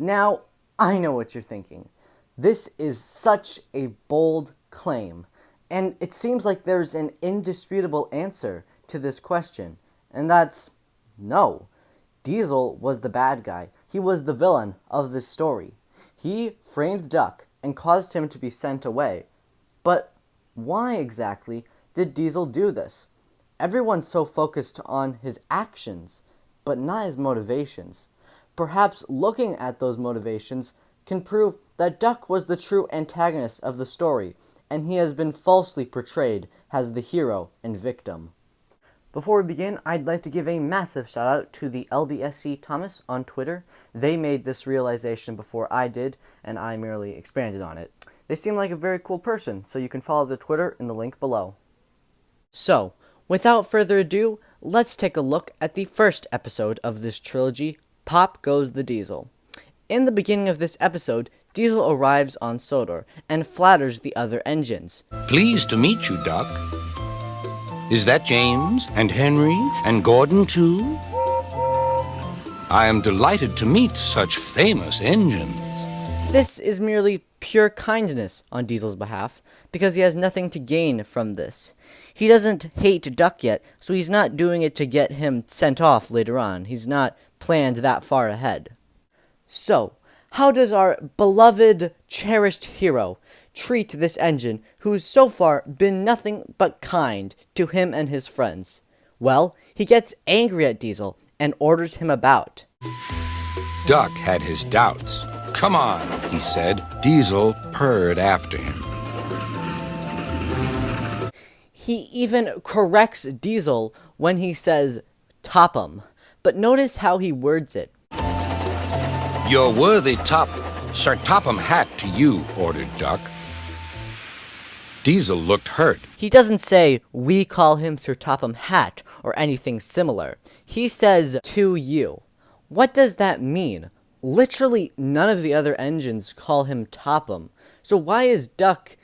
Now, I know what you're thinking. This is such a bold claim, and it seems like there's an indisputable answer to this question, and that's no. Diesel was the bad guy. He was the villain of this story. He framed Duck and caused him to be sent away. But why exactly did Diesel do this? Everyone's so focused on his actions, but not his motivations. Perhaps looking at those motivations can prove that Duck was the true antagonist of the story, and he has been falsely portrayed as the hero and victim. Before we begin, I'd like to give a massive shout out to the LBSC Thomas on Twitter. They made this realization before I did, and I merely expanded on it. They seem like a very cool person, so you can follow their Twitter in the link below. So, without further ado, let's take a look at the first episode of this trilogy, Pop Goes the Diesel. In the beginning of this episode, Diesel arrives on Sodor and flatters the other engines. Pleased to meet you, Doc. Is that James, and Henry, and Gordon, too? I am delighted to meet such famous engines. This is merely pure kindness on Diesel's behalf, because he has nothing to gain from this. He doesn't hate Duck yet, so he's not doing it to get him sent off later on. He's not planned that far ahead. So, how does our beloved, cherished hero treat this engine who's so far been nothing but kind to him and his friends? Well, he gets angry at Diesel and orders him about. Duck had his doubts. Come on, he said. Diesel purred after him. He even corrects Diesel when he says, "Top 'em." But notice how he words it. Your worthy Sir Topham hat to you, ordered Duck. Diesel looked hurt. He doesn't say, "We call him Sir Topham Hat," or anything similar. He says, "to you." What does that mean? Literally none of the other engines call him Topham. So why is Duck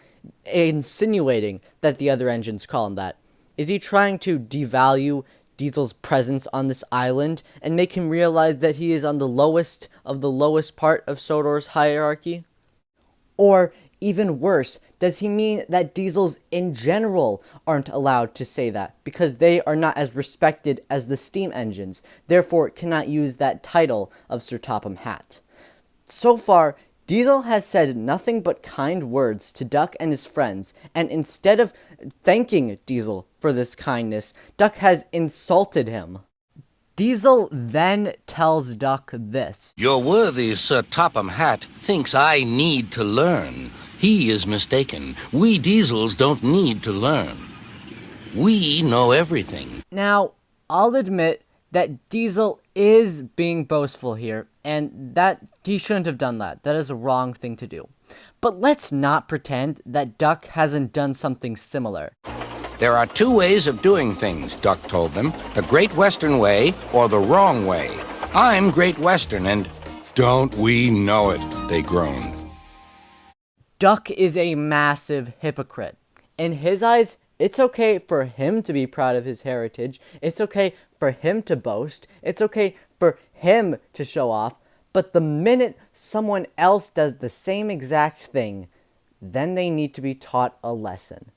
insinuating that the other engines call him that? Is he trying to devalue Diesel's presence on this island and make him realize that he is on the lowest of the lowest part of Sodor's hierarchy? Or, even worse, does he mean that Diesels in general aren't allowed to say that because they are not as respected as the steam engines, therefore cannot use that title of Sir Topham Hat? So far, Diesel has said nothing but kind words to Duck and his friends, and instead of thanking Diesel for this kindness, Duck has insulted him. Diesel then tells Duck this. Your worthy Sir Topham Hat thinks I need to learn. He is mistaken. We Diesels don't need to learn. We know everything. Now, I'll admit that Diesel is being boastful here, and that he shouldn't have done that. That is a wrong thing to do. But let's not pretend that Duck hasn't done something similar. There are two ways of doing things, Duck told them. The Great Western Way or the wrong way. I'm Great Western and don't we know it, they groaned. Duck is a massive hypocrite. In his eyes, it's okay for him to be proud of his heritage. It's okay for him to boast. It's okay for him to show off. But the minute someone else does the same exact thing, then they need to be taught a lesson.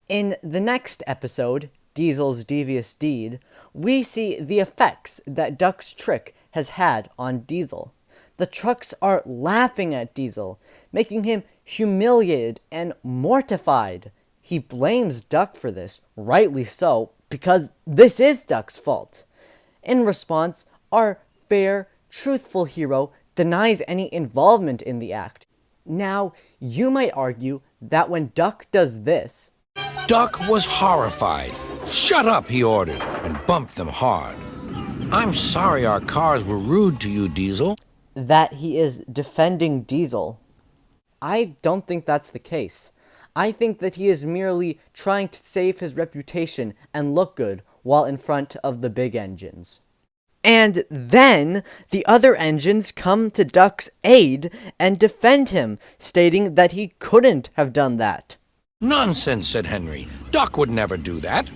In the next episode, Diesel's Devious Deed, we see the effects that Duck's trick has had on Diesel. The trucks are laughing at Diesel, making him humiliated and mortified. He blames Duck for this, rightly so, because this is Duck's fault. In response, our fair, truthful hero denies any involvement in the act. Now, you might argue that when Duck does this, Duck was horrified. Shut up, he ordered, and bumped them hard. I'm sorry our cars were rude to you, Diesel. That he is defending Diesel. I don't think that's the case. I think that he is merely trying to save his reputation and look good while in front of the big engines. And then the other engines come to Duck's aid and defend him, stating that he couldn't have done that. Nonsense, said Henry. Duck would never do that.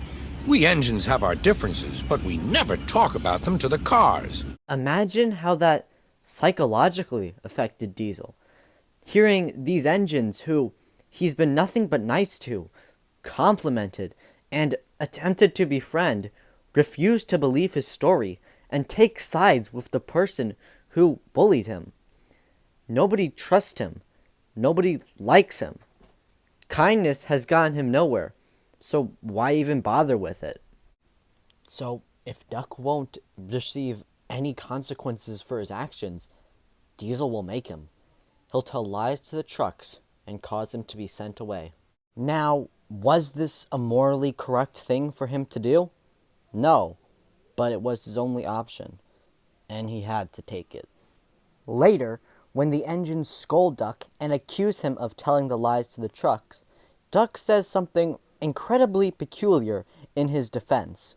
We engines have our differences, but we never talk about them to the cars. Imagine how that psychologically affected Diesel. Hearing these engines who he's been nothing but nice to, complimented, and attempted to befriend, refuse to believe his story and take sides with the person who bullied him. Nobody trusts him. Nobody likes him. Kindness has gotten him nowhere, so why even bother with it? So, if Duck won't receive any consequences for his actions, Diesel will make him. He'll tell lies to the trucks and cause them to be sent away. Now, was this a morally correct thing for him to do? No, but it was his only option, and he had to take it. Later, when the engines scold Duck and accuse him of telling the lies to the trucks, Duck says something incredibly peculiar in his defense.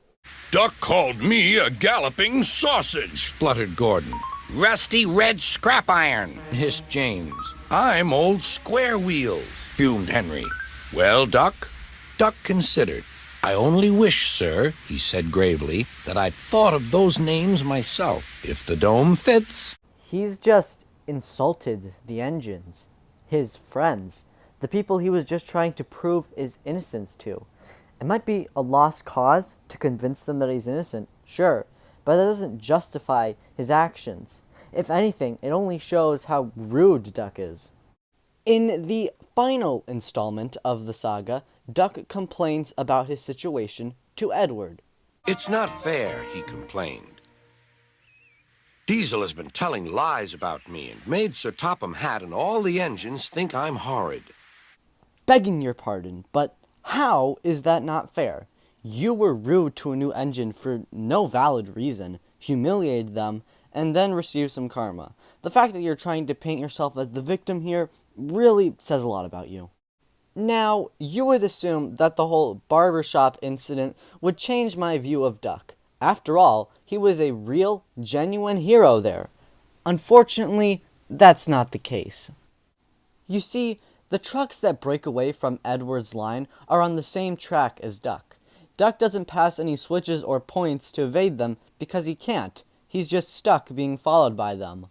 Duck called me a galloping sausage, spluttered Gordon. Rusty red scrap iron, hissed James. I'm old square wheels, fumed Henry. Well, Duck? Duck considered. I only wish, sir, he said gravely, that I'd thought of those names myself, if the dome fits. He's just insulted the engines, his friends, the people he was just trying to prove his innocence to. It might be a lost cause to convince them that he's innocent, sure, but that doesn't justify his actions. If anything, it only shows how rude Duck is. In the final installment of the saga, Duck complains about his situation to Edward. It's not fair, he complained. Diesel has been telling lies about me and made Sir Topham Hatt and all the engines think I'm horrid. Begging your pardon, but how is that not fair? You were rude to a new engine for no valid reason, humiliated them, and then received some karma. The fact that you're trying to paint yourself as the victim here really says a lot about you. Now, you would assume that the whole barbershop incident would change my view of Duck. After all, he was a real, genuine hero there. Unfortunately, that's not the case. You see, the trucks that break away from Edward's line are on the same track as Duck. Duck doesn't pass any switches or points to evade them because he can't. He's just stuck being followed by them.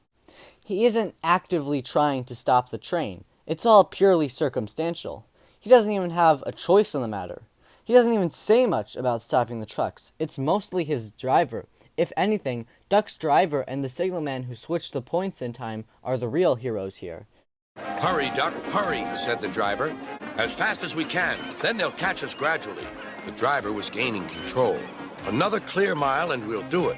He isn't actively trying to stop the train. It's all purely circumstantial. He doesn't even have a choice in the matter. He doesn't even say much about stopping the trucks. It's mostly his driver. If anything, Duck's driver and the signalman who switched the points in time are the real heroes here. Hurry, Duck, hurry, said the driver. As fast as we can, then they'll catch us gradually. The driver was gaining control. Another clear mile and we'll do it.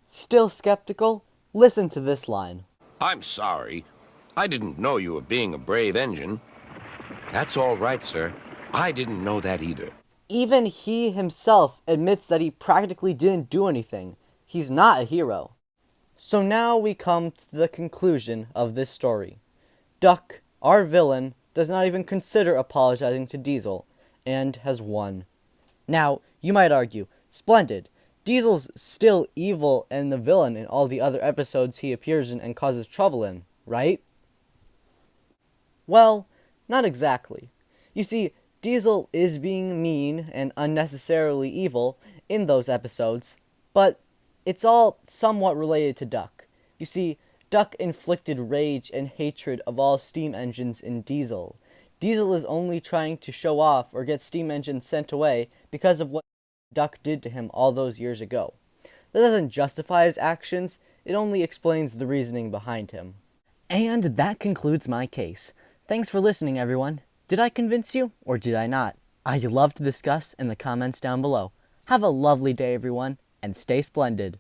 Still skeptical? Listen to this line. I'm sorry. I didn't know you were being a brave engine. That's all right, sir. I didn't know that either. Even he himself admits that he practically didn't do anything. He's not a hero. So now we come to the conclusion of this story. Duck, our villain, does not even consider apologizing to Diesel, and has won. Now, you might argue, splendid. Diesel's still evil and the villain in all the other episodes he appears in and causes trouble in, right? Well, not exactly. You see, Diesel is being mean and unnecessarily evil in those episodes, but it's all somewhat related to Duck. You see, Duck inflicted rage and hatred of all steam engines in Diesel. Diesel is only trying to show off or get steam engines sent away because of what Duck did to him all those years ago. That doesn't justify his actions, it only explains the reasoning behind him. And that concludes my case. Thanks for listening, everyone. Did I convince you, or did I not? I'd love to discuss in the comments down below. Have a lovely day, everyone, and stay splendid.